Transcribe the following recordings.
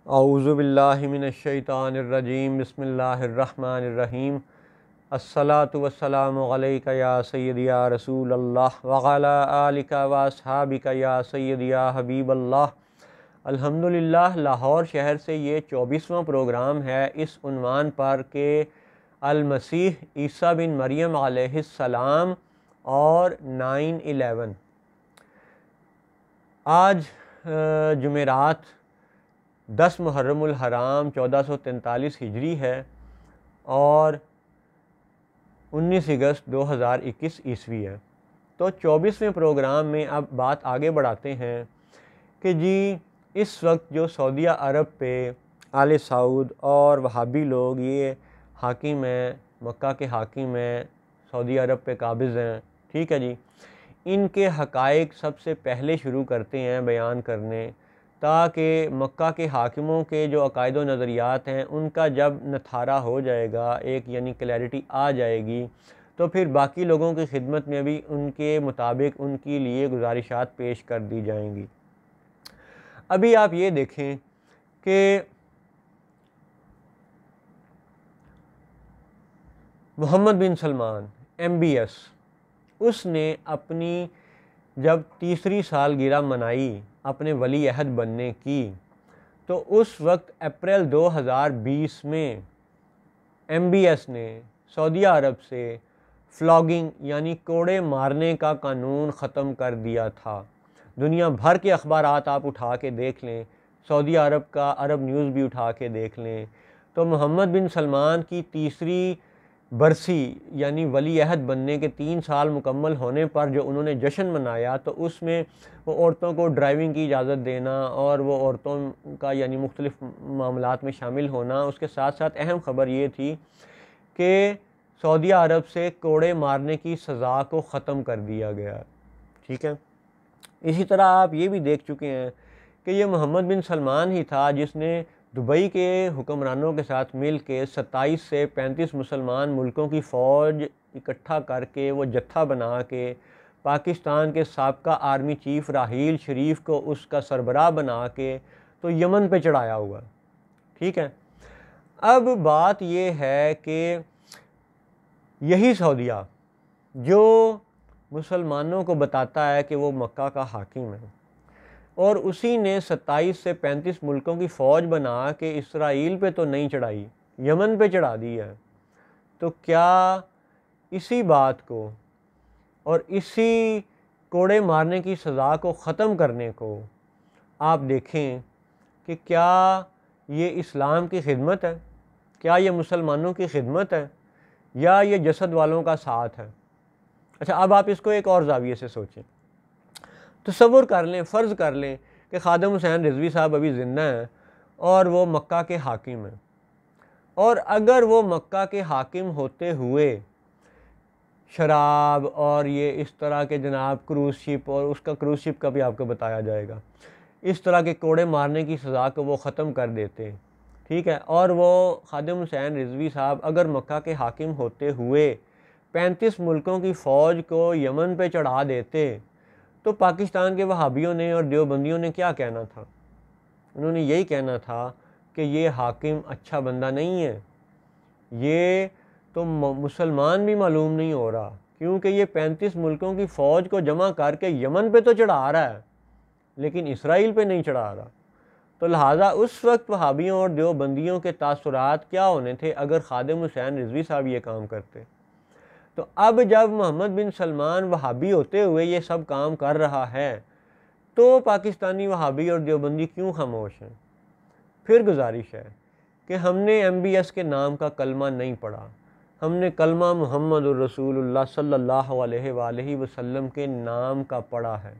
اعوذ باللہ من الشیطان الرجیم بسم اللہ الرحمن الرحیم الصلاۃ والسلام علیک یا سیدی یا رسول اللہ وعلی آلک و اصحابک یا سیدی یا حبیب اللہ۔ الحمدللہ لاہور شہر سے یہ 24واں پروگرام ہے اس عنوان پر کہ المسیح عیسیٰ بن مریم علیہ السلام اور 9/11۔ آج جمعرات 10 محرم الحرام 1443 ہجری ہے اور 19 اگست 2021 عیسوی ہے۔ تو 24ویں پروگرام میں اب بات آگے بڑھاتے ہیں کہ جی اس وقت جو سعودیہ عرب پہ آل سعود اور وہابی لوگ یہ حاکم ہیں، مکہ کے حاکم ہیں، سعودی عرب پہ قابض ہیں، ٹھیک ہے جی، ان کے حقائق سب سے پہلے شروع کرتے ہیں بیان کرنے، تاکہ مکہ کے حاکموں کے جو عقائد و نظریات ہیں ان کا جب نتھارہ ہو جائے گا، ایک یعنی کلیئرٹی آ جائے گی، تو پھر باقی لوگوں کی خدمت میں بھی ان کے مطابق ان کے لیے گزارشات پیش کر دی جائیں گی۔ ابھی آپ یہ دیکھیں کہ محمد بن سلمان MBS، اس نے اپنی جب 3ری سالگرہ منائی اپنے ولی عہد بننے کی، تو اس وقت اپریل 2020 میں MBS نے سعودیہ عرب سے فلاگنگ یعنی کوڑے مارنے کا قانون ختم کر دیا تھا۔ دنیا بھر کے اخبارات آپ اٹھا کے دیکھ لیں، سعودی عرب کا عرب نیوز بھی اٹھا کے دیکھ لیں، تو محمد بن سلمان کی 3ری برسی یعنی ولی عہد بننے کے 3 سال مکمل ہونے پر جو انہوں نے جشن منایا، تو اس میں وہ عورتوں کو ڈرائیونگ کی اجازت دینا اور وہ عورتوں کا یعنی مختلف معاملات میں شامل ہونا، اس کے ساتھ ساتھ اہم خبر یہ تھی کہ سعودیہ عرب سے کوڑے مارنے کی سزا کو ختم کر دیا گیا، ٹھیک ہے۔ اسی طرح آپ یہ بھی دیکھ چکے ہیں کہ یہ محمد بن سلمان ہی تھا جس نے دبئی کے حکمرانوں کے ساتھ مل کے 27 سے 35 مسلمان ملکوں کی فوج اکٹھا کر کے وہ جتھا بنا کے پاکستان کے سابقہ آرمی چیف راحیل شریف کو اس کا سربراہ بنا کے تو یمن پہ چڑھایا ہوا، ٹھیک ہے۔ اب بات یہ ہے کہ یہی سعودیہ جو مسلمانوں کو بتاتا ہے کہ وہ مکہ کا حاکم ہے، اور اسی نے 27 سے 35 ملکوں کی فوج بنا کے اسرائیل پہ تو نہیں چڑھائی، یمن پہ چڑھا دی ہے، تو کیا اسی بات کو اور اسی کوڑے مارنے کی سزا کو ختم کرنے کو آپ دیکھیں کہ کیا یہ اسلام کی خدمت ہے، کیا یہ مسلمانوں کی خدمت ہے، یا یہ جسد والوں کا ساتھ ہے؟ اچھا، اب آپ اس کو ایک اور زاویے سے سوچیں، تصور کر لیں، فرض کر لیں کہ خادم حسین رضوی صاحب ابھی زندہ ہیں اور وہ مکہ کے حاکم ہیں، اور اگر وہ مکہ کے حاکم ہوتے ہوئے شراب اور یہ اس طرح کے جناب کروز شپ، اور اس کا کروز شپ کا بھی آپ کو بتایا جائے گا، اس طرح کے کوڑے مارنے کی سزا کو وہ ختم کر دیتے، ٹھیک ہے، اور وہ خادم حسین رضوی صاحب اگر مکہ کے حاکم ہوتے ہوئے 35 ملکوں کی فوج کو یمن پہ چڑھا دیتے، تو پاکستان کے وہابیوں نے اور دیوبندیوں نے کیا کہنا تھا؟ انہوں نے یہی کہنا تھا کہ یہ حاکم اچھا بندہ نہیں ہے، یہ تو مسلمان بھی معلوم نہیں ہو رہا، کیونکہ یہ 35 ملکوں کی فوج کو جمع کر کے یمن پہ تو چڑھا رہا ہے لیکن اسرائیل پہ نہیں چڑھا رہا۔ تو لہٰذا اس وقت وہابیوں اور دیوبندیوں کے تاثرات کیا ہونے تھے اگر خادم حسین رضوی صاحب یہ کام کرتے؟ تو اب جب محمد بن سلمان وہابی ہوتے ہوئے یہ سب کام کر رہا ہے، تو پاکستانی وہابی اور دیوبندی کیوں خاموش ہیں؟ پھر گزارش ہے کہ ہم نے MBS کے نام کا کلمہ نہیں پڑھا، ہم نے کلمہ محمد الرسول اللہ صلی اللہ علیہ وآلہ وسلم کے نام کا پڑھا ہے۔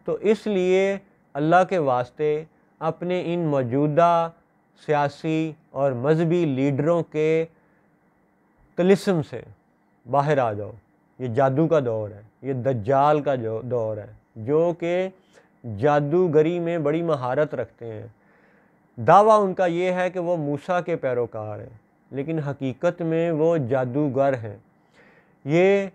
تو اس لیے اللہ کے واسطے اپنے ان موجودہ سیاسی اور مذہبی لیڈروں کے طلسم سے باہر آ جاؤ۔ یہ جادو کا دور ہے، یہ دجال کا دور ہے، جو کہ جادوگری میں بڑی مہارت رکھتے ہیں۔ دعویٰ ان کا یہ ہے کہ وہ موسیٰ کے پیروکار ہیں، لیکن حقیقت میں وہ جادوگر ہیں۔ یہ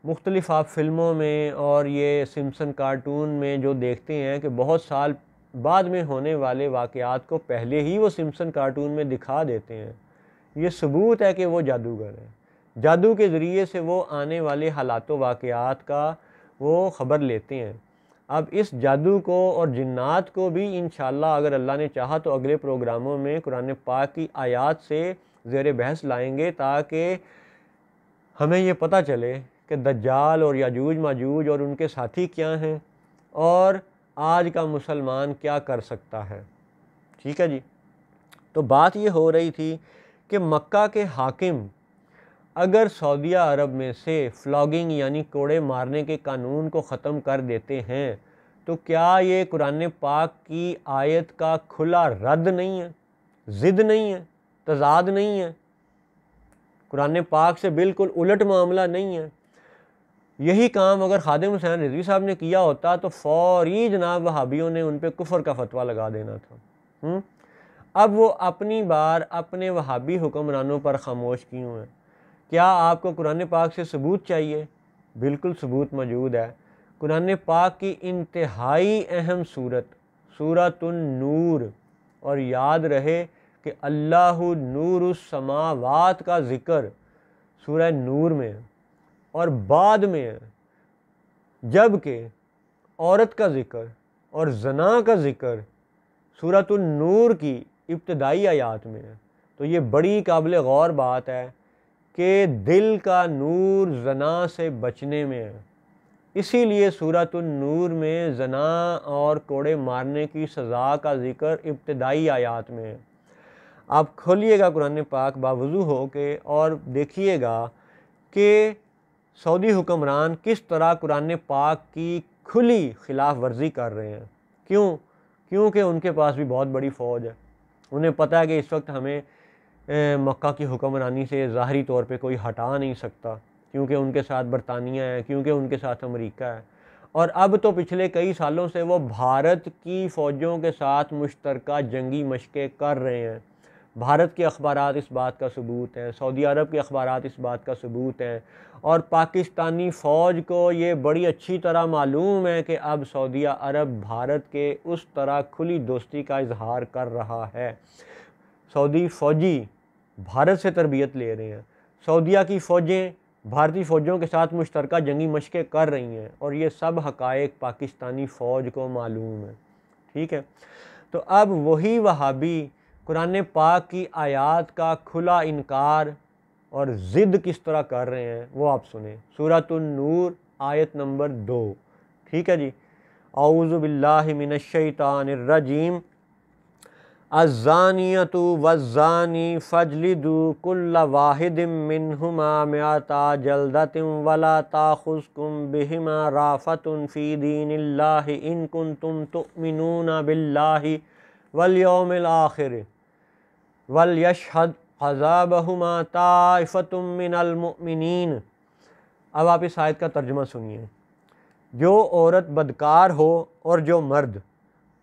مختلف آپ فلموں میں اور یہ سمسن کارٹون میں جو دیکھتے ہیں کہ بہت سال بعد میں ہونے والے واقعات کو پہلے ہی وہ سمپسن کارٹون میں دکھا دیتے ہیں۔ یہ ثبوت ہے کہ وہ جادوگر ہے۔ جادو کے ذریعے سے وہ آنے والے حالات و واقعات کا وہ خبر لیتے ہیں۔ اب اس جادو کو اور جنات کو بھی انشاءاللہ اگر اللہ نے چاہا تو اگلے پروگراموں میں قرآن پاک کی آیات سے زیر بحث لائیں گے، تاکہ ہمیں یہ پتہ چلے کہ دجال اور یاجوج ماجوج اور ان کے ساتھی کیا ہیں اور آج کا مسلمان کیا کر سکتا ہے۔ ٹھیک ہے جی، تو بات یہ ہو رہی تھی کہ مکہ کے حاکم اگر سعودیہ عرب میں سے فلاگنگ یعنی کوڑے مارنے کے قانون کو ختم کر دیتے ہیں تو کیا یہ قرآن پاک کی آیت کا کھلا رد نہیں ہے، ضد نہیں ہے، تضاد نہیں ہے؟ قرآن پاک سے بالکل الٹ معاملہ نہیں ہے؟ یہی کام اگر خادم حسین رضوی صاحب نے کیا ہوتا تو فوری جناب وہابیوں نے ان پہ کفر کا فتویٰ لگا دینا تھا۔ اب وہ اپنی بار اپنے وہابی حکمرانوں پر خاموش کیوں ہیں؟ کیا آپ کو قرآن پاک سے ثبوت چاہیے؟ بالکل ثبوت موجود ہے۔ قرآن پاک کی انتہائی اہم صورت سورۃ النور، اور یاد رہے کہ اللہ نور السماوات کا ذکر سورہ نور میں ہے اور بعد میں ہے، جبکہ عورت کا ذکر اور زنا کا ذکر سورۃ النور کی ابتدائی آیات میں ہے۔ تو یہ بڑی قابل غور بات ہے کہ دل کا نور زنا سے بچنے میں ہے، اسی لیے سورۃ النور میں زنا اور کوڑے مارنے کی سزا کا ذکر ابتدائی آیات میں ہے۔ آپ کھولیے گا قرآن پاک باوضو ہو کے اور دیکھیے گا کہ سعودی حکمران کس طرح قرآن پاک کی کھلی خلاف ورزی کر رہے ہیں۔ کیونکہ ان کے پاس بھی بہت بڑی فوج ہے۔ انہیں پتہ ہے کہ اس وقت ہمیں مکہ کی حکمرانی سے ظاہری طور پہ کوئی ہٹا نہیں سکتا، کیونکہ ان کے ساتھ برطانیہ ہے، کیونکہ ان کے ساتھ امریکہ ہے، اور اب تو پچھلے کئی سالوں سے وہ بھارت کی فوجوں کے ساتھ مشترکہ جنگی مشقیں کر رہے ہیں۔ بھارت کے اخبارات اس بات کا ثبوت ہیں، سعودی عرب کے اخبارات اس بات کا ثبوت ہیں، اور پاکستانی فوج کو یہ بڑی اچھی طرح معلوم ہے کہ اب سعودیہ عرب بھارت کے اس طرح کھلی دوستی کا اظہار کر رہا ہے۔ سعودی فوجی بھارت سے تربیت لے رہے ہیں، سعودیہ کی فوجیں بھارتی فوجوں کے ساتھ مشترکہ جنگی مشقیں کر رہی ہیں، اور یہ سب حقائق پاکستانی فوج کو معلوم ہے۔ ٹھیک ہے، تو اب وہی وہابی قرآن پاک کی آیات کا کھلا انکار اور ضد کس طرح کر رہے ہیں وہ آپ سنیں۔ سورۃ النور آیت نمبر 2۔ ٹھیک ہے جی، اعوذ باللہ من الشیطان الرجیم، الزانیۃ والزانی فاجلدوا کل واحد منہما مئۃ جلدۃ ولا تأخذکم بہما رأفۃ فی دین اللہ ان کنتم تؤمنون باللہ والیوم الآخر ولیشہد عذابہما طائفۃ من المؤمنین۔ اب آپ اس آیت کا ترجمہ سنیے۔ جو عورت بدکار ہو اور جو مرد،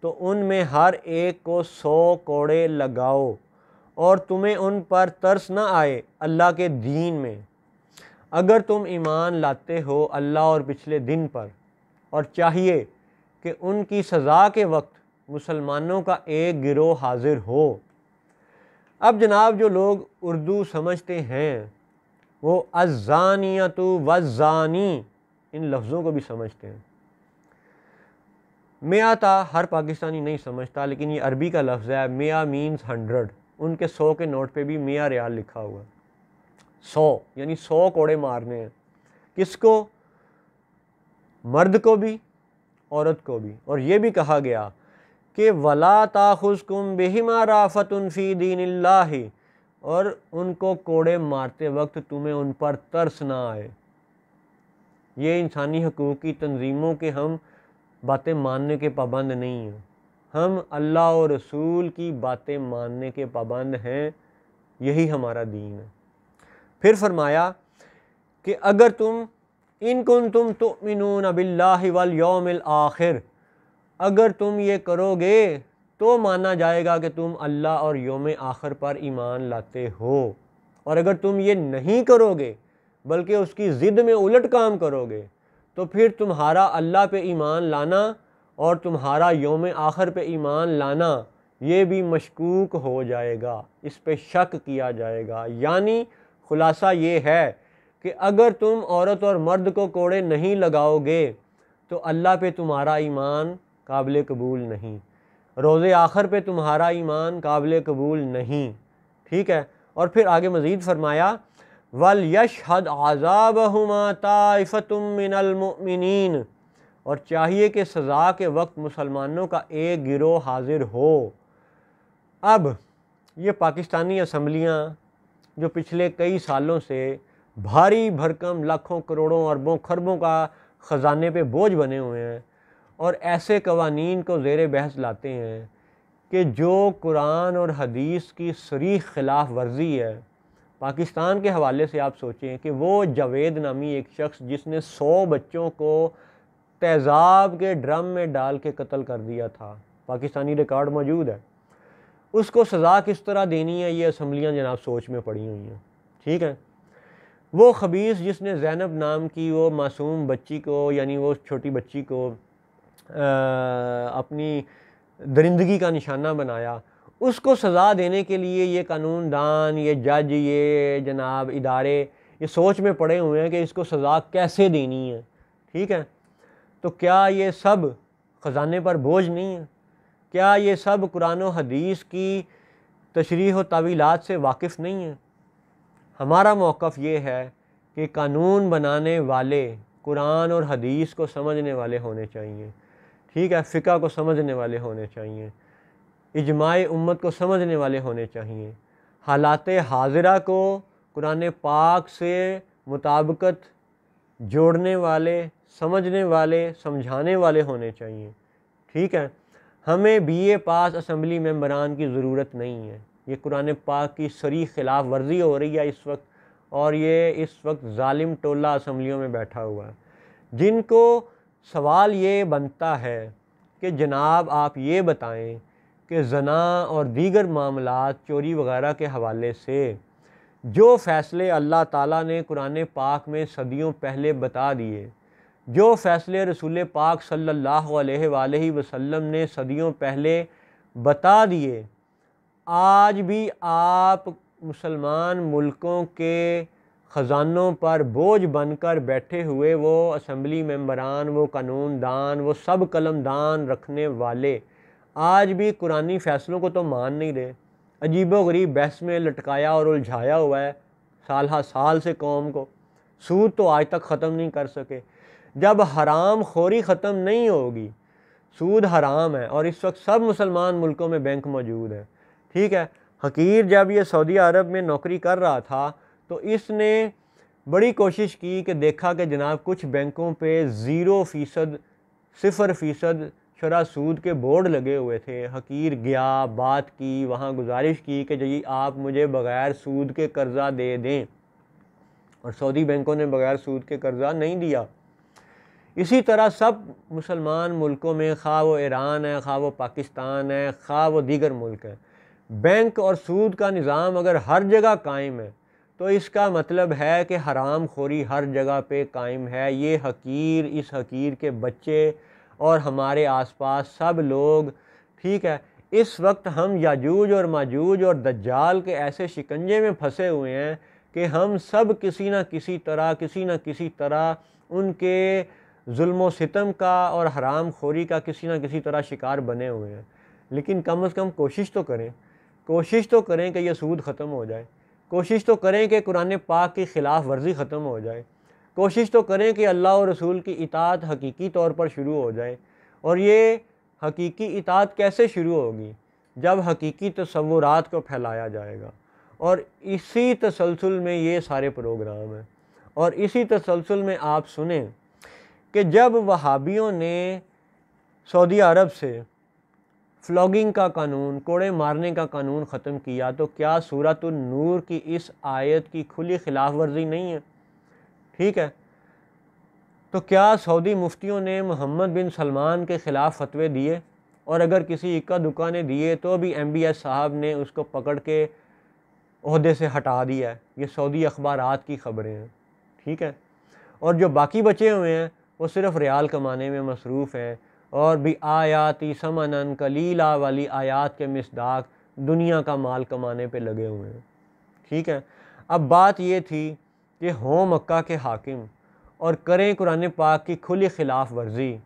تو ان میں ہر ایک کو 100 کوڑے لگاؤ، اور تمہیں ان پر ترس نہ آئے اللہ کے دین میں، اگر تم ایمان لاتے ہو اللہ اور پچھلے دن پر، اور چاہیے کہ ان کی سزا کے وقت مسلمانوں کا ایک گروہ حاضر ہو۔ اب جناب جو لوگ اردو سمجھتے ہیں وہ الزانیۃ والزانی ان لفظوں کو بھی سمجھتے ہیں۔ مئتا ہر پاکستانی نہیں سمجھتا، لیکن یہ عربی کا لفظ ہے۔ مئہ مینز 100، ان کے 100 کے نوٹ پہ بھی 100 ریال لکھا ہوا ہے۔ 100 یعنی 100 کوڑے مارنے ہیں، کس کو؟ مرد کو بھی، عورت کو بھی۔ اور یہ بھی کہا گیا کہ وَلَا تَأْخُذْكُمْ بِهِمَا رَأْفَةٌ فِي دِينِ اللَّهِ، اور ان کو کوڑے مارتے وقت تمہیں ان پر ترس نہ آئے۔ یہ انسانی حقوق کی تنظیموں کے ہم باتیں ماننے کے پابند نہیں ہیں، ہم اللہ اور رسول کی باتیں ماننے کے پابند ہیں، یہی ہمارا دین ہے۔ پھر فرمایا کہ اگر تم ان کنتم تؤمنون باللہ والیوم الآخر، اگر تم یہ کرو گے تو مانا جائے گا کہ تم اللہ اور یوم آخر پر ایمان لاتے ہو، اور اگر تم یہ نہیں کرو گے بلکہ اس کی ضد میں الٹ کام کرو گے تو پھر تمہارا اللہ پہ ایمان لانا اور تمہارا یوم آخر پہ ایمان لانا یہ بھی مشکوک ہو جائے گا، اس پہ شک کیا جائے گا۔ یعنی خلاصہ یہ ہے کہ اگر تم عورت اور مرد کو کوڑے نہیں لگاؤ گے تو اللہ پہ تمہارا ایمان قابل قبول نہیں، روز آخر پہ تمہارا ایمان قابل قبول نہیں، ٹھیک ہے۔ اور پھر آگے مزید فرمایا وَلْيَشْهَدْ عَذَابَهُمَا طَائِفَةٌ مِّنَ الْمُؤْمِنِينَ، اور چاہیے کہ سزا کے وقت مسلمانوں کا ایک گروہ حاضر ہو۔ اب یہ پاکستانی اسمبلیاں جو پچھلے کئی سالوں سے بھاری بھرکم لاکھوں کروڑوں اربوں خربوں کا خزانے پہ بوجھ بنے ہوئے ہیں، اور ایسے قوانین کو زیر بحث لاتے ہیں کہ جو قرآن اور حدیث کی صریح خلاف ورزی ہے۔ پاکستان کے حوالے سے آپ سوچیں کہ وہ جاوید نامی ایک شخص جس نے 100 بچوں کو تیزاب کے ڈرم میں ڈال کے قتل کر دیا تھا، پاکستانی ریکارڈ موجود ہے، اس کو سزا کس طرح دینی ہے، یہ اسمبلیاں جناب سوچ میں پڑی ہوئی ہیں، ٹھیک ہے۔ وہ خبیث جس نے زینب نام کی وہ معصوم بچی کو، یعنی وہ چھوٹی بچی کو اپنی درندگی کا نشانہ بنایا، اس کو سزا دینے کے لیے یہ قانون دان، یہ جج، یہ جناب ادارے یہ سوچ میں پڑے ہوئے ہیں کہ اس کو سزا کیسے دینی ہے، ٹھیک ہے۔ تو کیا یہ سب خزانے پر بوجھ نہیں ہے؟ کیا یہ سب قرآن و حدیث کی تشریح و تعویلات سے واقف نہیں ہیں؟ ہمارا موقف یہ ہے کہ قانون بنانے والے قرآن اور حدیث کو سمجھنے والے ہونے چاہیے، ٹھیک ہے، فقہ کو سمجھنے والے ہونے چاہیے، اجماع امت کو سمجھنے والے ہونے چاہیے، حالات حاضرہ کو قرآن پاک سے مطابقت جوڑنے والے، سمجھنے والے، سمجھانے والے ہونے چاہیے، ٹھیک ہے۔ ہمیں بی اے پاس اسمبلی ممبران کی ضرورت نہیں ہے، یہ قرآن پاک کی صریح خلاف ورزی ہو رہی ہے اس وقت، اور یہ اس وقت ظالم ٹولہ اسمبلیوں میں بیٹھا ہوا ہے، جن کو سوال یہ بنتا ہے کہ جناب آپ یہ بتائیں کہ زنا اور دیگر معاملات چوری وغیرہ کے حوالے سے جو فیصلے اللہ تعالیٰ نے قرآن پاک میں صدیوں پہلے بتا دیے، جو فیصلے رسول پاک صلی اللہ علیہ وآلہ وسلم نے صدیوں پہلے بتا دیے، آج بھی آپ مسلمان ملکوں کے خزانوں پر بوجھ بن کر بیٹھے ہوئے وہ اسمبلی ممبران، وہ قانون دان، وہ سب قلم دان رکھنے والے آج بھی قرآنی فیصلوں کو تو مان نہیں رہے، عجیب و غریب بحث میں لٹکایا اور الجھایا ہوا ہے سالہ سال سے قوم کو۔ سود تو آج تک ختم نہیں کر سکے۔ جب حرام خوری ختم نہیں ہوگی، سود حرام ہے، اور اس وقت سب مسلمان ملکوں میں بینک موجود ہے، ٹھیک ہے۔ حقیر جب یہ سعودی عرب میں نوکری کر رہا تھا تو اس نے بڑی کوشش کی کہ دیکھا کہ جناب کچھ بینکوں پہ 0% 0% شرح سود کے بورڈ لگے ہوئے تھے۔ حقیر گیا، بات کی، وہاں گزارش کی کہ جی آپ مجھے بغیر سود کے قرضہ دے دیں، اور سعودی بینکوں نے بغیر سود کے قرضہ نہیں دیا۔ اسی طرح سب مسلمان ملکوں میں، خواہ وہ ایران ہے، خواہ وہ پاکستان ہے، خواہ وہ دیگر ملک ہیں، بینک اور سود کا نظام اگر ہر جگہ قائم ہے تو اس کا مطلب ہے کہ حرام خوری ہر جگہ پہ قائم ہے۔ یہ حقیر، اس حقیر کے بچے اور ہمارے آس پاس سب لوگ، ٹھیک ہے، اس وقت ہم یاجوج اور ماجوج اور دجال کے ایسے شکنجے میں پھنسے ہوئے ہیں کہ ہم سب کسی نہ کسی طرح ان کے ظلم و ستم کا اور حرام خوری کا کسی نہ کسی طرح شکار بنے ہوئے ہیں۔ لیکن کم از کم کوشش تو کریں کہ یہ سود ختم ہو جائے، کوشش تو کریں کہ قرآن پاک کی خلاف ورزی ختم ہو جائے، کوشش تو کریں کہ اللہ اور رسول کی اطاعت حقیقی طور پر شروع ہو جائے۔ اور یہ حقیقی اطاعت کیسے شروع ہوگی؟ جب حقیقی تصورات کو پھیلایا جائے گا، اور اسی تسلسل میں یہ سارے پروگرام ہیں، اور اسی تسلسل میں آپ سنیں کہ جب وہابیوں نے سعودی عرب سے فلاگنگ کا قانون، کوڑے مارنے کا قانون ختم کیا تو کیا سورۃ النور کی اس آیت کی کھلی خلاف ورزی نہیں ہے؟ ٹھیک ہے، تو کیا سعودی مفتیوں نے محمد بن سلمان کے خلاف فتوے دیے؟ اور اگر کسی اکا دکا نے دیے تو بھی ایم بی ایس صاحب نے اس کو پکڑ کے عہدے سے ہٹا دیا ہے۔ یہ سعودی اخبارات کی خبریں ہیں، ٹھیک ہے۔ اور جو باقی بچے ہوئے ہیں وہ صرف ریال کمانے میں مصروف ہیں، اور بھی آیاتی ثمنن قلیلا والی آیات کے مصداق دنیا کا مال کمانے پہ لگے ہوئے ہیں. ٹھیک ہے. اب بات یہ تھی کہ ہوں مکہ کے حاکم اور کریں قرآن پاک کی کھلی خلاف ورزی،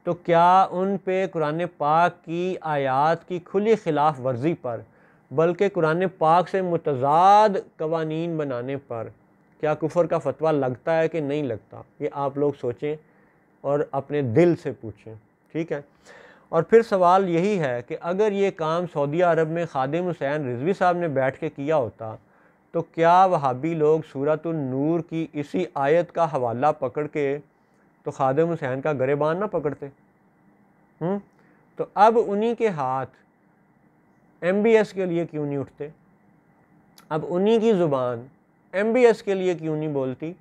تو کیا ان پہ قرآن پاک کی آیات کی کھلی خلاف ورزی پر بلکہ قرآن پاک سے متضاد قوانین بنانے پر کیا کفر کا فتویٰ لگتا ہے کہ نہیں لگتا؟ یہ آپ لوگ سوچیں اور اپنے دل سے پوچھیں. ٹھیک ہے. اور پھر سوال یہی ہے کہ اگر یہ کام سعودی عرب میں خادم حسین رضوی صاحب نے بیٹھ کے کیا ہوتا تو کیا وہابی لوگ سورۃ النور کی اسی آیت کا حوالہ پکڑ کے تو خادم حسین کا گریبان نہ پکڑتے؟ تو اب انہی کے ہاتھ ایم بی ایس کے لیے کیوں نہیں اٹھتے؟ اب انہی کی زبان ایم بی ایس کے لیے کیوں نہیں بولتی؟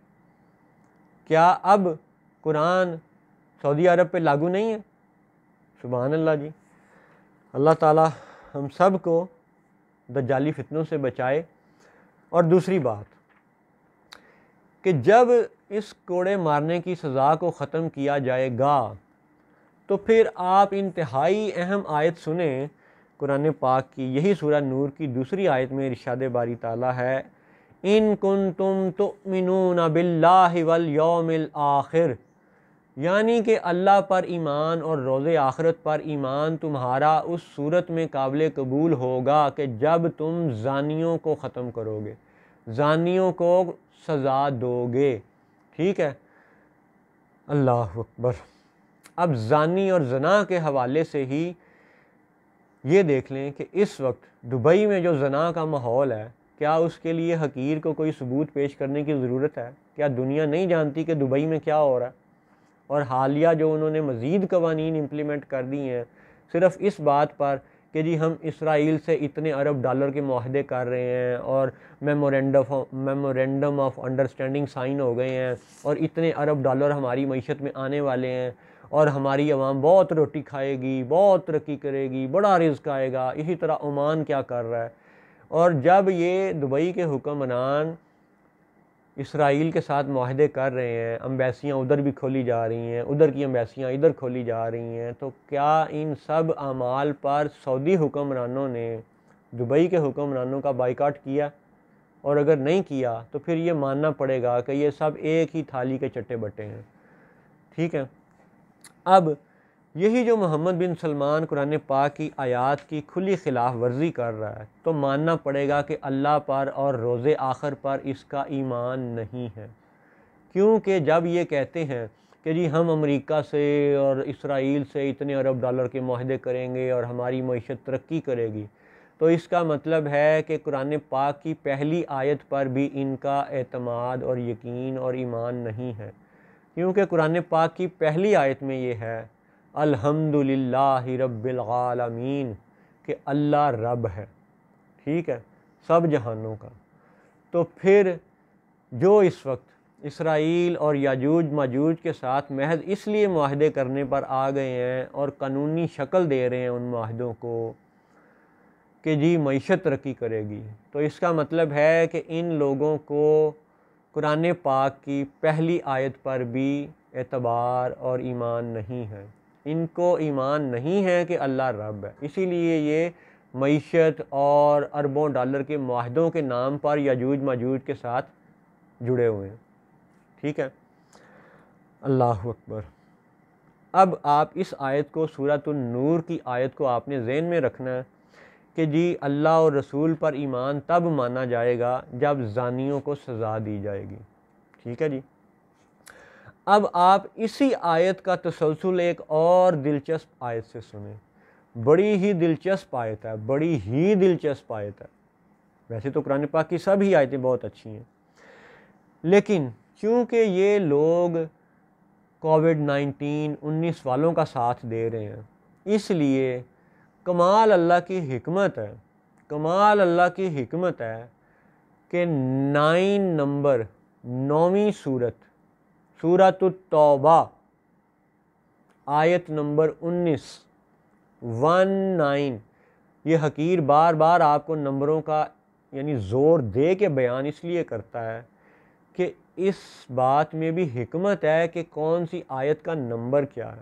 کیا اب قرآن سعودی عرب پہ لاگو نہیں ہے؟ سبحان اللہ جی. اللہ تعالی ہم سب کو دجالی فتنوں سے بچائے. اور دوسری بات کہ جب اس کوڑے مارنے کی سزا کو ختم کیا جائے گا تو پھر آپ انتہائی اہم آیت سنیں قرآن پاک کی. یہی سورہ نور کی دوسری آیت میں ارشاد باری تعالیٰ ہے ان کنتم تؤمنون باللہ والیوم الآخر، یعنی کہ اللہ پر ایمان اور روز آخرت پر ایمان تمہارا اس صورت میں قابل قبول ہوگا کہ جب تم زانیوں کو ختم کرو گے، زانیوں کو سزا دو گے. ٹھیک ہے. اللہ اکبر. اب زانی اور زنا کے حوالے سے ہی یہ دیکھ لیں کہ اس وقت دبئی میں جو زنا کا ماحول ہے، کیا اس کے لیے حقیر کو کوئی ثبوت پیش کرنے کی ضرورت ہے؟ کیا دنیا نہیں جانتی کہ دبئی میں کیا ہو رہا ہے؟ اور حالیہ جو انہوں نے مزید قوانین امپلیمنٹ کر دی ہیں صرف اس بات پر کہ جی ہم اسرائیل سے اتنے ارب ڈالر کے معاہدے کر رہے ہیں اور میمورینڈم آف انڈرسٹینڈنگ سائن ہو گئے ہیں اور اتنے ارب ڈالر ہماری معیشت میں آنے والے ہیں اور ہماری عوام بہت روٹی کھائے گی، بہت ترقی کرے گی، بڑا رزق آئے گا. اسی طرح عمان کیا کر رہا ہے. اور جب یہ دبئی کے حکمران اسرائیل کے ساتھ معاہدے کر رہے ہیں، امبیسیاں ادھر بھی کھولی جا رہی ہیں، ادھر کی امبیسیاں ادھر کھولی جا رہی ہیں، تو کیا ان سب اعمال پر سعودی حکمرانوں نے دبئی کے حکمرانوں کا بائیکاٹ کیا؟ اور اگر نہیں کیا تو پھر یہ ماننا پڑے گا کہ یہ سب ایک ہی تھالی کے چٹے بٹے ہیں. ٹھیک ہے. اب یہی جو محمد بن سلمان قرآن پاک کی آیات کی کھلی خلاف ورزی کر رہا ہے تو ماننا پڑے گا کہ اللہ پر اور روز آخر پر اس کا ایمان نہیں ہے. کیونکہ جب یہ کہتے ہیں کہ جی ہم امریکہ سے اور اسرائیل سے اتنے ارب ڈالر کے معاہدے کریں گے اور ہماری معیشت ترقی کرے گی، تو اس کا مطلب ہے کہ قرآن پاک کی پہلی آیت پر بھی ان کا اعتماد اور یقین اور ایمان نہیں ہے. کیونکہ قرآن پاک کی پہلی آیت میں یہ ہے الحمدللہ رب العالمین، کہ اللہ رب ہے. ٹھیک ہے، سب جہانوں کا. تو پھر جو اس وقت اسرائیل اور یاجوج ماجوج کے ساتھ محض اس لیے معاہدے کرنے پر آ گئے ہیں اور قانونی شکل دے رہے ہیں ان معاہدوں کو کہ جی معیشت ترقی کرے گی، تو اس کا مطلب ہے کہ ان لوگوں کو قرآن پاک کی پہلی آیت پر بھی اعتبار اور ایمان نہیں ہے. ان کو ایمان نہیں ہے کہ اللہ رب ہے، اسی لیے یہ معیشت اور اربوں ڈالر کے معاہدوں کے نام پر یاجوج ماجوج کے ساتھ جڑے ہوئے ہیں. ٹھیک ہے. اللہ اکبر. اب آپ اس آیت کو سورۃ النور کی آیت کو آپ نے ذہن میں رکھنا ہے کہ جی اللہ اور رسول پر ایمان تب مانا جائے گا جب زانیوں کو سزا دی جائے گی. ٹھیک ہے جی. اب آپ اسی آیت کا تسلسل ایک اور دلچسپ آیت سے سنیں. بڑی ہی دلچسپ آیت ہے، بڑی ہی دلچسپ آیت ہے. ویسے تو قرآن پاک کی سب ہی آیتیں بہت اچھی ہیں، لیکن چونکہ یہ لوگ کووڈ-19 والوں کا ساتھ دے رہے ہیں، اس لیے کمال اللہ کی حکمت ہے، کمال اللہ کی حکمت ہے کہ 9ویں سورت سورۃ التوبہ آیت نمبر 19 یہ حقیر بار بار آپ کو نمبروں کا یعنی زور دے کے بیان اس لیے کرتا ہے کہ اس بات میں بھی حکمت ہے کہ کون سی آیت کا نمبر کیا ہے.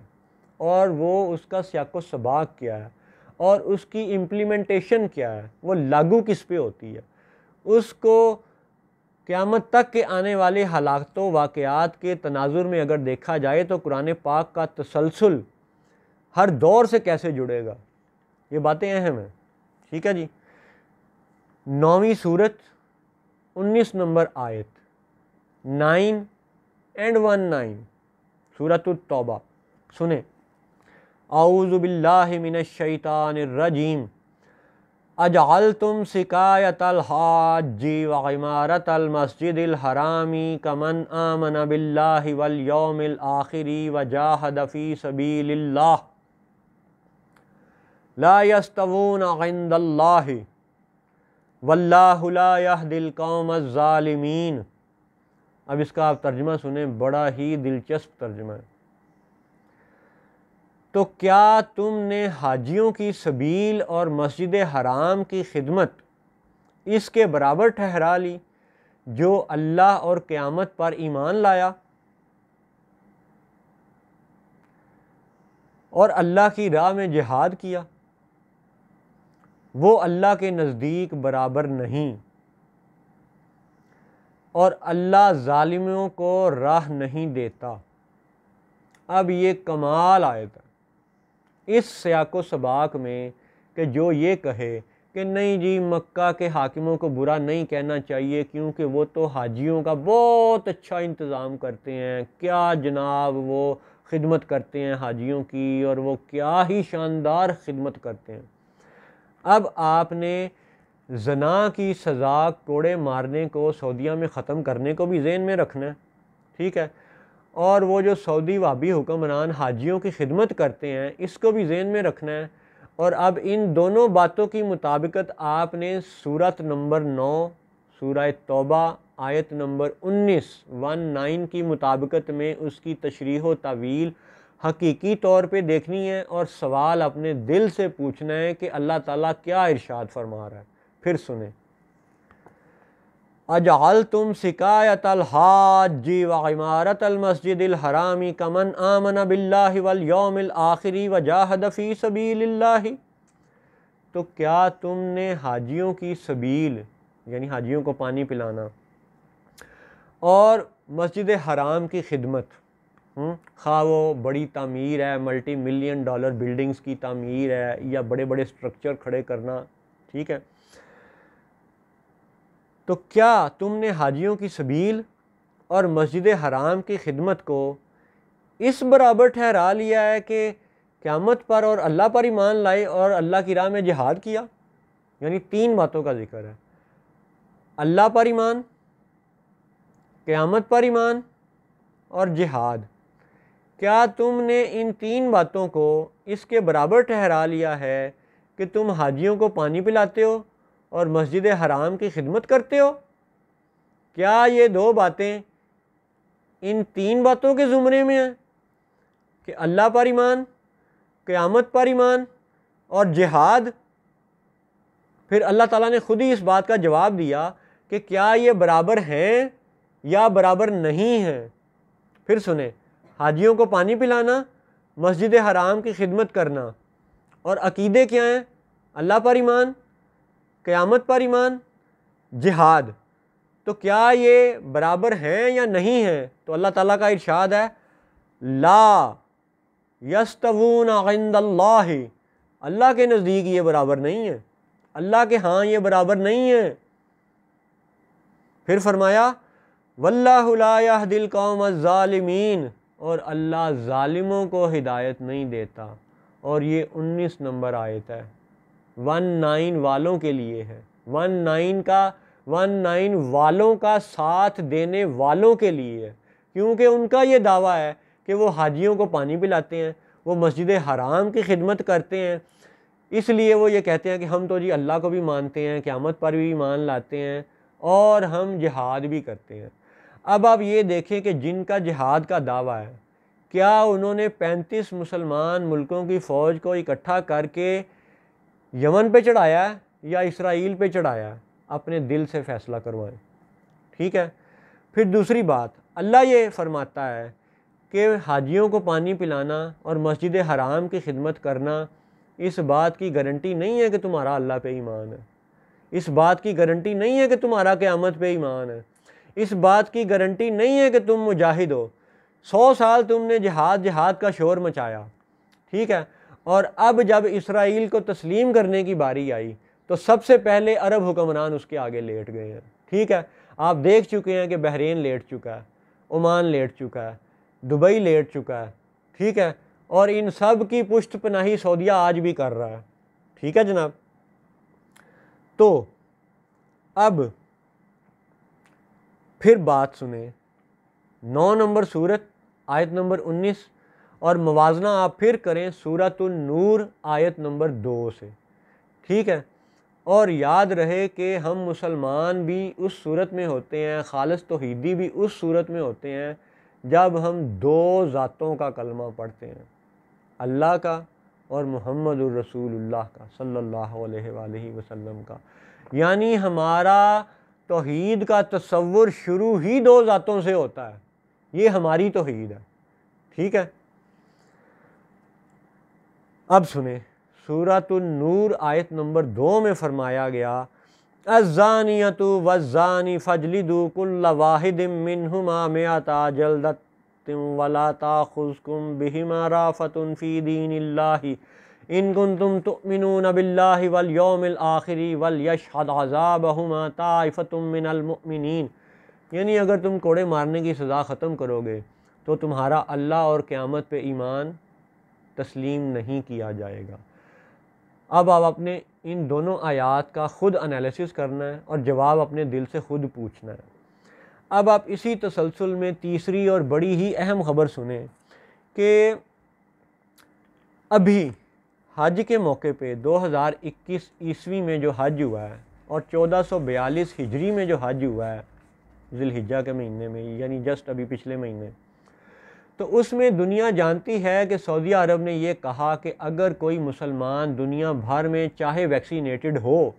اور وہ اس کا سیاق و سباق کیا ہے اور اس کی امپلیمنٹیشن کیا ہے، وہ لاگو کس پہ ہوتی ہے، اس کو قیامت تک کے آنے والے حالات و واقعات کے تناظر میں اگر دیکھا جائے تو قرآن پاک کا تسلسل ہر دور سے کیسے جڑے گا، یہ باتیں اہم ہیں۔ ٹھیک ہے جی، 9ویں سورت 19 نمبر آیت 9 and 19 سورۃ التوبہ سنیں۔ اعوذ باللہ من الشیطان الرجیم اجعلتم سقایۃ الحاج وعمارۃ المسجد الحرام کمن آمن باللہ والیوم الآخر وجاہد فی سبیل اللہ لا یستوون عند اللہ واللہ لا یہدی القوم الظالمین۔ اب اس کا آپ ترجمہ سنیں، بڑا ہی دلچسپ ترجمہ ہے۔ تو کیا تم نے حاجیوں کی سبیل اور مسجد حرام کی خدمت اس کے برابر ٹھہرا لی جو اللہ اور قیامت پر ایمان لایا اور اللہ کی راہ میں جہاد کیا؟ وہ اللہ کے نزدیک برابر نہیں، اور اللہ ظالموں کو راہ نہیں دیتا۔ اب یہ کمال آیت ہے اس سیاق و سباق میں کہ جو یہ کہے کہ نہیں جی مکہ کے حاکموں کو برا نہیں کہنا چاہیے کیونکہ وہ تو حاجیوں کا بہت اچھا انتظام کرتے ہیں، کیا جناب وہ خدمت کرتے ہیں حاجیوں کی، اور وہ کیا ہی شاندار خدمت کرتے ہیں۔ اب آپ نے زنا کی سزا کوڑے مارنے کو سعودیہ میں ختم کرنے کو بھی ذہن میں رکھنا ہے، ٹھیک ہے، اور وہ جو سعودی وہابی حکمران حاجیوں کی خدمت کرتے ہیں اس کو بھی ذہن میں رکھنا ہے۔ اور اب ان دونوں باتوں کی مطابقت آپ نے سورت نمبر 9 سورہ توبہ آیت نمبر 19 کی مطابقت میں اس کی تشریح و تعویل حقیقی طور پہ دیکھنی ہے، اور سوال اپنے دل سے پوچھنا ہے کہ اللہ تعالیٰ کیا ارشاد فرما رہا ہے۔ پھر سنیں، اجعلتم سقایۃ الحاج وعمارۃ المسجد الحرام کمن آمن باللہ والیوم الآخر وجاہد فی سبیل اللہ۔ تو کیا تم نے حاجیوں کی سبیل یعنی حاجیوں کو پانی پلانا اور مسجد حرام کی خدمت، خواہ وہ بڑی تعمیر ہے، ملٹی ملین ڈالر بلڈنگز کی تعمیر ہے یا بڑے بڑے سٹرکچر کھڑے کرنا، ٹھیک ہے، تو کیا تم نے حاجیوں کی سبیل اور مسجد حرام کی خدمت کو اس برابر ٹھہرا لیا ہے کہ قیامت پر اور اللہ پر ایمان لائے اور اللہ کی راہ میں جہاد کیا؟ یعنی 3 باتوں کا ذکر ہے، اللہ پر ایمان، قیامت پر ایمان اور جہاد۔ کیا تم نے ان 3 باتوں کو اس کے برابر ٹھہرا لیا ہے کہ تم حاجیوں کو پانی پلاتے ہو اور مسجد حرام کی خدمت کرتے ہو؟ کیا یہ 2 باتیں ان 3 باتوں کے زمرے میں ہیں کہ اللہ پر ایمان، قیامت پر ایمان اور جہاد؟ پھر اللہ تعالیٰ نے خود ہی اس بات کا جواب دیا کہ کیا یہ برابر ہیں یا برابر نہیں ہیں۔ پھر سنیں، حاجیوں کو پانی پلانا، مسجد حرام کی خدمت کرنا، اور عقیدے کیا ہیں؟ اللہ پر ایمان، قیامت پر ایمان، جہاد۔ تو کیا یہ برابر ہیں یا نہیں ہیں؟ تو اللہ تعالیٰ کا ارشاد ہے لا یستوون عند اللہ، اللہ کے نزدیک یہ برابر نہیں ہے، اللہ کے ہاں یہ برابر نہیں ہے۔ پھر فرمایا واللہ لا یہدی القوم الظالمین، اور اللہ ظالموں کو ہدایت نہیں دیتا۔ اور یہ 19 نمبر آیت ہے، 19 والوں کے لیے ہے، 19 والوں کا ساتھ دینے والوں کے لیے ہے، کیونکہ ان کا یہ دعویٰ ہے کہ وہ حاجیوں کو پانی پلاتے ہیں، وہ مسجد حرام کی خدمت کرتے ہیں، اس لیے وہ یہ کہتے ہیں کہ ہم تو جی اللہ کو بھی مانتے ہیں، قیامت پر بھی ایمان لاتے ہیں، اور ہم جہاد بھی کرتے ہیں۔ اب آپ یہ دیکھیں کہ جن کا جہاد کا دعویٰ ہے، کیا انہوں نے 35 مسلمان ملکوں کی فوج کو اکٹھا کر کے یمن پہ چڑھایا ہے یا اسرائیل پہ چڑھایا ہے؟ اپنے دل سے فیصلہ کروائیں، ٹھیک ہے۔ پھر دوسری بات، اللہ یہ فرماتا ہے کہ حاجیوں کو پانی پلانا اور مسجد حرام کی خدمت کرنا اس بات کی گارنٹی نہیں ہے کہ تمہارا اللہ پہ ایمان ہے، اس بات کی گارنٹی نہیں ہے کہ تمہارا قیامت پہ ایمان ہے، اس بات کی گارنٹی نہیں ہے کہ تم مجاہد ہو۔ 100 سال تم نے جہاد کا شور مچایا، ٹھیک ہے، اور اب جب اسرائیل کو تسلیم کرنے کی باری آئی تو سب سے پہلے عرب حکمران اس کے آگے لیٹ گئے ہیں، ٹھیک ہے۔ آپ دیکھ چکے ہیں کہ بحرین لیٹ چکا ہے، عمان لیٹ چکا ہے، دبئی لیٹ چکا ہے، ٹھیک ہے، اور ان سب کی پشت پناہی سعودیہ آج بھی کر رہا ہے، ٹھیک ہے جناب۔ تو اب پھر بات سنیں 9 نمبر سورت آیت نمبر 19 اور موازنہ آپ پھر کریں سورۃ النور آیت نمبر 2 سے، ٹھیک ہے۔ اور یاد رہے کہ ہم مسلمان بھی اس صورت میں ہوتے ہیں، خالص توحیدی بھی اس صورت میں ہوتے ہیں جب ہم 2 ذاتوں کا کلمہ پڑھتے ہیں، اللہ کا اور محمد الرسول اللہ کا صلی اللہ علیہ وآلہ وسلم کا، یعنی ہمارا توحید کا تصور شروع ہی 2 ذاتوں سے ہوتا ہے، یہ ہماری توحید ہے، ٹھیک ہے۔ اب سنیں سورۃ النور آیت نمبر 2 میں فرمایا گیا الزانیۃ والزانی فاجلدوا کل واحد منہما 100 جلدۃ ولا تأخذکم بہما رأفۃ فی دین اللہ ان کنتم تؤمنون باللہ والیوم الآخر ولیشہد عذابہما طائفۃ من المؤمنین، یعنی اگر تم کوڑے مارنے کی سزا ختم کرو گے تو تمہارا اللہ اور قیامت پہ ایمان تسلیم نہیں کیا جائے گا۔ اب آپ اپنے ان دونوں آیات کا خود انالیسس کرنا ہے اور جواب اپنے دل سے خود پوچھنا ہے۔ اب آپ اسی تسلسل میں تیسری اور بڑی ہی اہم خبر سنیں کہ ابھی حج کے موقع پہ 2021 عیسوی میں جو حج ہوا ہے اور 1442 ہجری میں جو حج ہوا ہے ذی الحجہ کے مہینے میں، یعنی جسٹ ابھی پچھلے مہینے، تو اس میں دنیا جانتی ہے کہ سعودی عرب نے یہ کہا کہ اگر کوئی مسلمان دنیا بھر میں چاہے ویکسینیٹڈ ہو،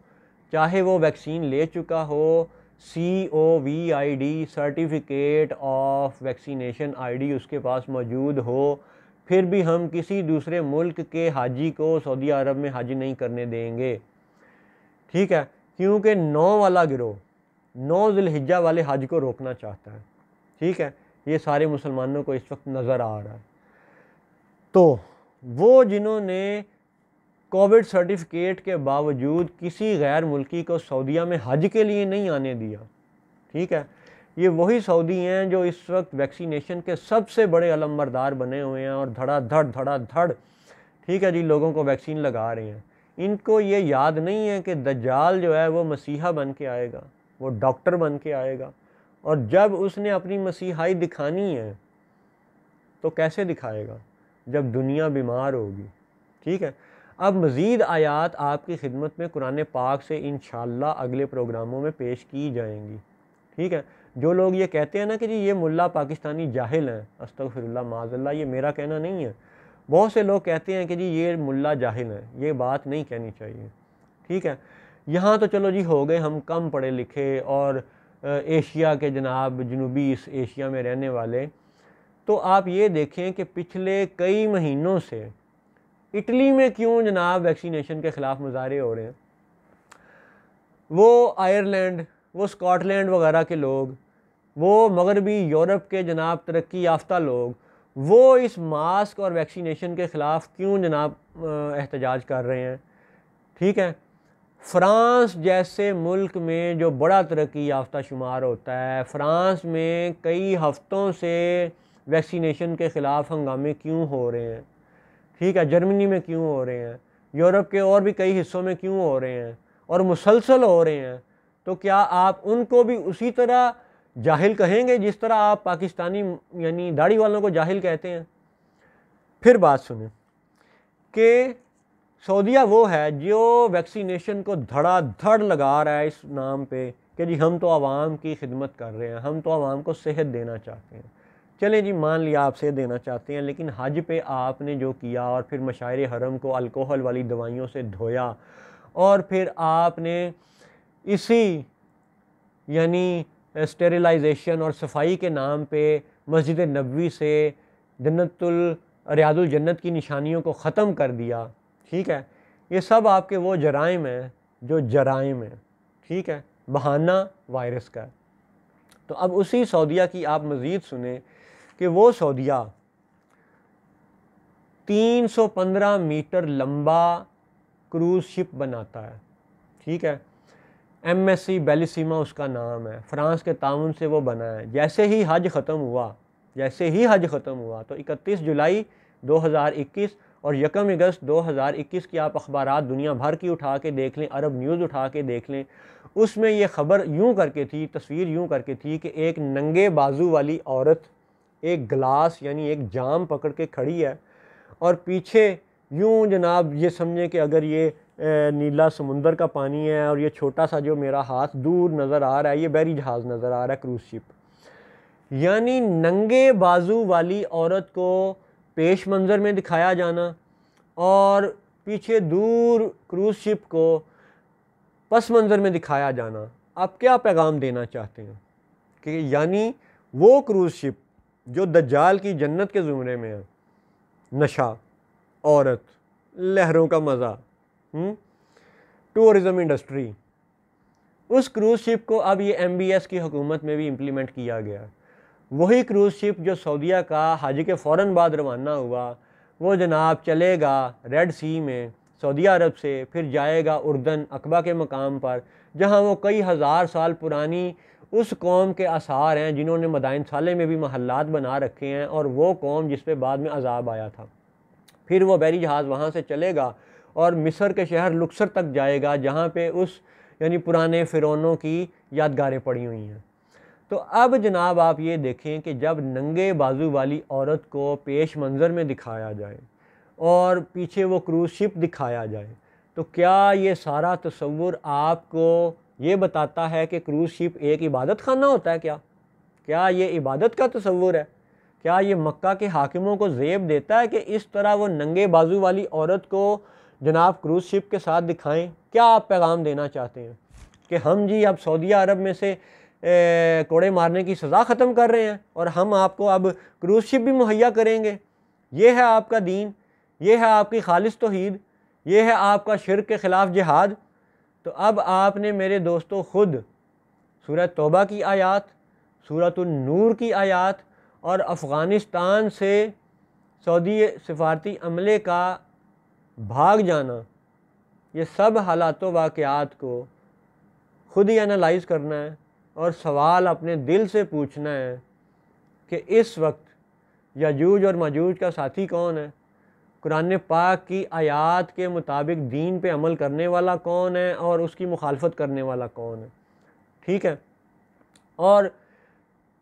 چاہے وہ ویکسین لے چکا ہو، COVID certificate of vaccination ID اس کے پاس موجود ہو، پھر بھی ہم کسی دوسرے ملک کے حاجی کو سعودی عرب میں حج نہیں کرنے دیں گے، ٹھیک ہے، کیونکہ 9 والا گروہ 9 ذی الحجہ والے حج کو روکنا چاہتا ہے، ٹھیک ہے۔ یہ سارے مسلمانوں کو اس وقت نظر آ رہا ہے۔ تو وہ جنہوں نے کووڈ سرٹیفکیٹ کے باوجود کسی غیر ملکی کو سعودیہ میں حج کے لیے نہیں آنے دیا، ٹھیک ہے، یہ وہی سعودی ہیں جو اس وقت ویکسینیشن کے سب سے بڑے علمبردار بنے ہوئے ہیں اور دھڑا دھڑ ٹھیک ہے جی لوگوں کو ویکسین لگا رہے ہیں۔ ان کو یہ یاد نہیں ہے کہ دجال جو ہے وہ مسیحا بن کے آئے گا، وہ ڈاکٹر بن کے آئے گا، اور جب اس نے اپنی مسیحائی دکھانی ہے تو کیسے دکھائے گا؟ جب دنیا بیمار ہوگی، ٹھیک ہے۔ اب مزید آیات آپ کی خدمت میں قرآن پاک سے انشاءاللہ اگلے پروگراموں میں پیش کی جائیں گی، ٹھیک ہے۔ جو لوگ یہ کہتے ہیں نا کہ جی یہ ملا پاکستانی جاہل ہیں، استغفر اللہ معاذ اللہ، یہ میرا کہنا نہیں ہے، بہت سے لوگ کہتے ہیں کہ جی یہ ملا جاہل ہیں، یہ بات نہیں کہنی چاہیے، ٹھیک ہے۔ یہاں تو چلو جی ہو گئے ہم کم پڑھے لکھے اور ایشیا کے جناب جنوبی ایشیا میں رہنے والے، تو آپ یہ دیکھیں کہ پچھلے کئی مہینوں سے اٹلی میں کیوں جناب ویکسینیشن کے خلاف مظاہرے ہو رہے ہیں۔ وہ آئرلینڈ، وہ اسکاٹ لینڈ وغیرہ کے لوگ، وہ مغربی یورپ کے جناب ترقی یافتہ لوگ، وہ اس ماسک اور ویکسینیشن کے خلاف کیوں جناب احتجاج کر رہے ہیں، ٹھیک ہے۔ فرانس جیسے ملک میں جو بڑا ترقی یافتہ شمار ہوتا ہے، فرانس میں کئی ہفتوں سے ویکسینیشن کے خلاف ہنگامے کیوں ہو رہے ہیں، ٹھیک ہے، جرمنی میں کیوں ہو رہے ہیں، یورپ کے اور بھی کئی حصوں میں کیوں ہو رہے ہیں اور مسلسل ہو رہے ہیں، تو کیا آپ ان کو بھی اسی طرح جاہل کہیں گے جس طرح آپ پاکستانی یعنی داڑھی والوں کو جاہل کہتے ہیں؟ پھر بات سنیں کہ سعودیہ وہ ہے جو ویکسینیشن کو دھڑا دھڑ لگا رہا ہے اس نام پہ کہ جی ہم تو عوام کی خدمت کر رہے ہیں، ہم تو عوام کو صحت دینا چاہتے ہیں۔ چلیں جی مان لیا آپ صحت دینا چاہتے ہیں، لیکن حج پہ آپ نے جو کیا اور پھر مشاعر حرم کو الکوحل والی دوائیوں سے دھویا، اور پھر آپ نے اسی یعنی اسٹیریلائزیشن اور صفائی کے نام پہ مسجد نبوی سے ریاض الجنت کی نشانیوں کو ختم کر دیا، ٹھیک ہے، یہ سب آپ کے وہ جرائم ہیں جو جرائم ہیں، ٹھیک ہے، بہانہ وائرس کا ہے۔ تو اب اسی سعودیہ کی آپ مزید سنیں کہ وہ سعودیہ 315 میٹر لمبا کروز شپ بناتا ہے، ٹھیک ہے، ایم ایس سی بیلیسیما اس کا نام ہے، فرانس کے تعاون سے وہ بنا ہے۔ جیسے ہی حج ختم ہوا تو 31 جولائی 2021 اور 1 اگست 2021 کی آپ اخبارات دنیا بھر کی اٹھا کے دیکھ لیں، عرب نیوز اٹھا کے دیکھ لیں، اس میں یہ خبر یوں کر کے تھی، تصویر یوں کر کے تھی کہ ایک ننگے بازو والی عورت ایک گلاس یعنی ایک جام پکڑ کے کھڑی ہے، اور پیچھے یوں جناب یہ سمجھیں کہ اگر یہ نیلا سمندر کا پانی ہے اور یہ چھوٹا سا جو میرا ہاتھ دور نظر آ رہا ہے یہ بحری جہاز نظر آ رہا ہے، کروز شپ، یعنی ننگے بازو والی عورت کو پیش منظر میں دکھایا جانا اور پیچھے دور کروز شپ کو پس منظر میں دکھایا جانا۔ آپ کیا پیغام دینا چاہتے ہیں کہ یعنی وہ کروز شپ جو دجال کی جنت کے زمرے میں ہے، نشہ، عورت، لہروں کا مزہ، ٹورزم انڈسٹری، اس کروز شپ کو اب یہ ایم بی ایس کی حکومت میں بھی امپلیمنٹ کیا گیا۔ وہی کروز شپ جو سعودیہ کا حج کے فوراً بعد روانہ ہوا، وہ جناب چلے گا ریڈ سی میں سعودی عرب سے، پھر جائے گا اردن عقبہ کے مقام پر، جہاں وہ کئی ہزار سال پرانی اس قوم کے آثار ہیں جنہوں نے مدائن صالح میں بھی محلات بنا رکھے ہیں، اور وہ قوم جس پہ بعد میں عذاب آیا تھا۔ پھر وہ بحری جہاز وہاں سے چلے گا اور مصر کے شہر لکسر تک جائے گا، جہاں پہ اس یعنی پرانے فرعونوں کی یادگاریں پڑی ہوئی ہیں۔ تو اب جناب آپ یہ دیکھیں کہ جب ننگے بازو والی عورت کو پیش منظر میں دکھایا جائے اور پیچھے وہ کروز شپ دکھایا جائے، تو کیا یہ سارا تصور آپ کو یہ بتاتا ہے کہ کروز شپ ایک عبادت خانہ ہوتا ہے؟ کیا یہ عبادت کا تصور ہے؟ کیا یہ مکہ کے حاکموں کو زیب دیتا ہے کہ اس طرح وہ ننگے بازو والی عورت کو جناب کروز شپ کے ساتھ دکھائیں؟ کیا آپ پیغام دینا چاہتے ہیں کہ ہم جی اب سعودیہ عرب میں سے کوڑے مارنے کی سزا ختم کر رہے ہیں اور ہم آپ کو اب کروز شپ بھی مہیا کریں گے؟ یہ ہے آپ کا دین، یہ ہے آپ کی خالص توحید، یہ ہے آپ کا شرک کے خلاف جہاد؟ تو اب آپ نے میرے دوستو خود سورہ توبہ کی آیات، سورۃ النور کی آیات اور افغانستان سے سعودی سفارتی عملے کا بھاگ جانا، یہ سب حالات و واقعات کو خود ہی انالائز کرنا ہے اور سوال اپنے دل سے پوچھنا ہے کہ اس وقت یاجوج اور ماجوج کا ساتھی کون ہے؟ قرآن پاک کی آیات کے مطابق دین پہ عمل کرنے والا کون ہے اور اس کی مخالفت کرنے والا کون ہے؟ ٹھیک ہے، اور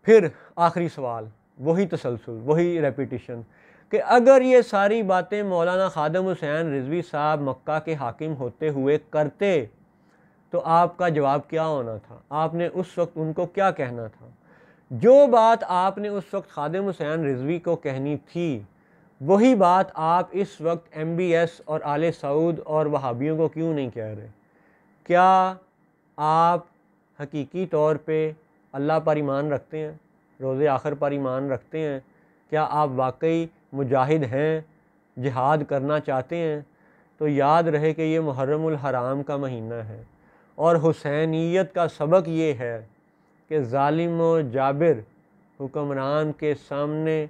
پھر آخری سوال، وہی تسلسل، وہی ریپیٹیشن، کہ اگر یہ ساری باتیں مولانا خادم حسین رضوی صاحب مکہ کے حاکم ہوتے ہوئے کرتے تو آپ کا جواب کیا ہونا تھا؟ آپ نے اس وقت ان کو کیا کہنا تھا؟ جو بات آپ نے اس وقت خادم حسین رضوی کو کہنی تھی وہی بات آپ اس وقت ایم بی ایس اور آل سعود اور وہابیوں کو کیوں نہیں کہہ رہے؟ کیا آپ حقیقی طور پہ اللہ پر ایمان رکھتے ہیں، روز آخر پر ایمان رکھتے ہیں؟ کیا آپ واقعی مجاہد ہیں، جہاد کرنا چاہتے ہیں؟ تو یاد رہے کہ یہ محرم الحرام کا مہینہ ہے، اور حسینیت کا سبق یہ ہے کہ ظالم و جابر حکمران کے سامنے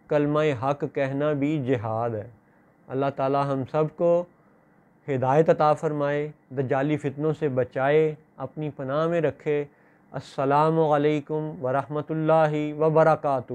کلمہ حق کہنا بھی جہاد ہے۔ اللہ تعالی ہم سب کو ہدایت عطا فرمائے، دجالی فتنوں سے بچائے، اپنی پناہ میں رکھے۔ السلام علیکم ورحمۃ اللہ وبرکاتہ۔